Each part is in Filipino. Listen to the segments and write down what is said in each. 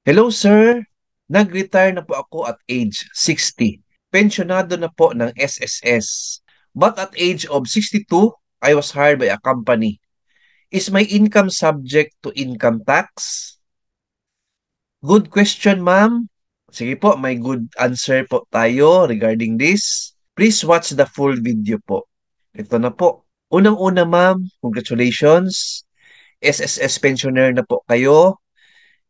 Hello sir, nag-retire na po ako at age 60. Pensionado na po ng SSS. But at age of 62, I was hired by a company. Is my income subject to income tax? Good question, ma'am. Sige po, may good answer po tayo regarding this. Please watch the full video po. Ito na po. Unang-una, ma'am, congratulations. SSS pensioner na po kayo.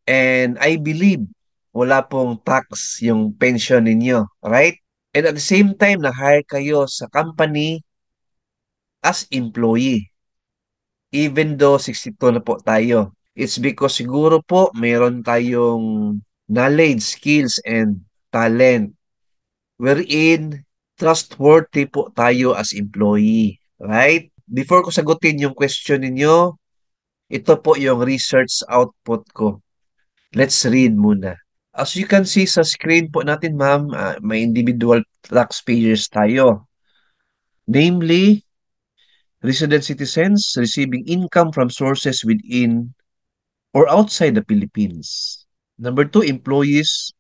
And I believe wala pong tax yung pension ninyo, right? And at the same time, na-hire kayo sa company as employee. Even though 62 na po tayo. It's because siguro po mayroon tayong knowledge, skills, and talent wherein trustworthy po tayo as employee. Right? Before ko sagutin yung question ninyo, ito po yung research output ko. Let's read muna. As you can see sa screen po natin, ma'am, may individual taxpayers tayo. Namely, resident citizens receiving income from sources within or outside the Philippines. Number two, employees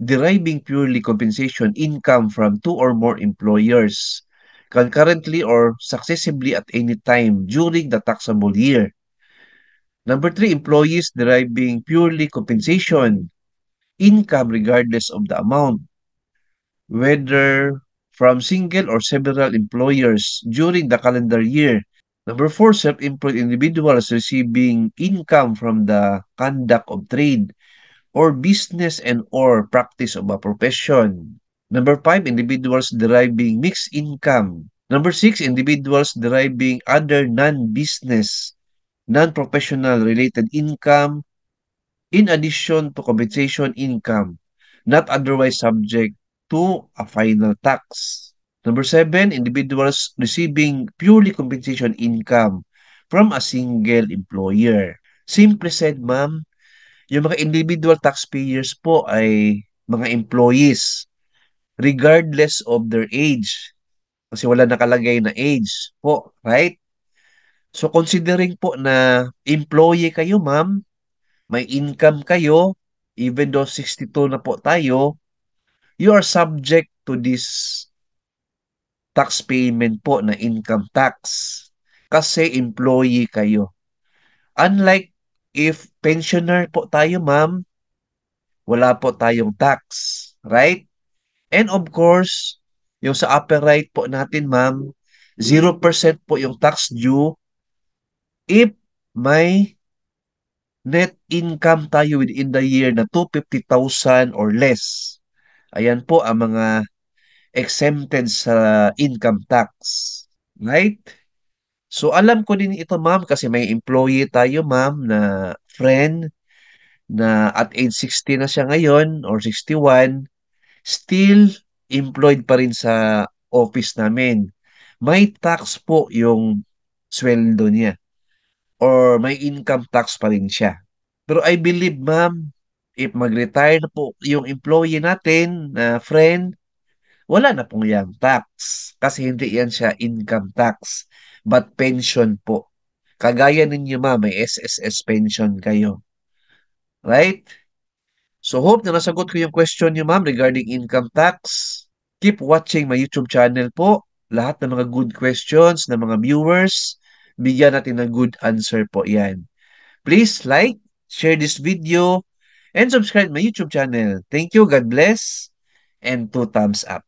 deriving purely compensation income from two or more employers concurrently or successively at any time during the taxable year. Number three, employees deriving purely compensation income regardless of the amount, whether from single or several employers during the calendar year. Number four, self-employed individuals receiving income from the conduct of trade or business and or practice of a profession. Number five, individuals deriving mixed income. Number six, individuals deriving other non-business, non-professional related income in addition to compensation income, not otherwise subject to a final tax. Number seven, individuals receiving purely compensation income from a single employer. Simple said, ma'am, yung mga individual taxpayers po ay mga employees regardless of their age. Kasi wala nakalagay na age po, right? So considering po na employee kayo, ma'am, may income kayo, even though 62 na po tayo, you are subject to this tax payment po na income tax kasi employee kayo. Unlike if pensioner po tayo, ma'am, wala po tayong tax, right? And of course, yung sa upper right po natin, ma'am, 0% po yung tax due if may net income tayo within the year na 250,000 or less. Ayan po ang mga exempted sa income tax. Right? So alam ko din ito, ma'am, kasi may employee tayo, ma'am, na friend na at age 60 na siya ngayon or 61, still employed pa rin sa office namin. May tax po yung sweldo niya or may income tax pa rin siya. Pero I believe, ma'am, if mag-retire na po yung employee natin na friend, wala na pong yang tax kasi hindi yan siya income tax but pension po. Kagaya ninyo, ma'am, may SSS pension kayo. Right? So hope na nasagot ko yung question niyo, ma'am, regarding income tax. Keep watching my YouTube channel po. Lahat ng mga good questions ng mga viewers, bigyan natin ng good answer po yan. Please like, share this video, and subscribe my YouTube channel. Thank you, God bless, and two thumbs up.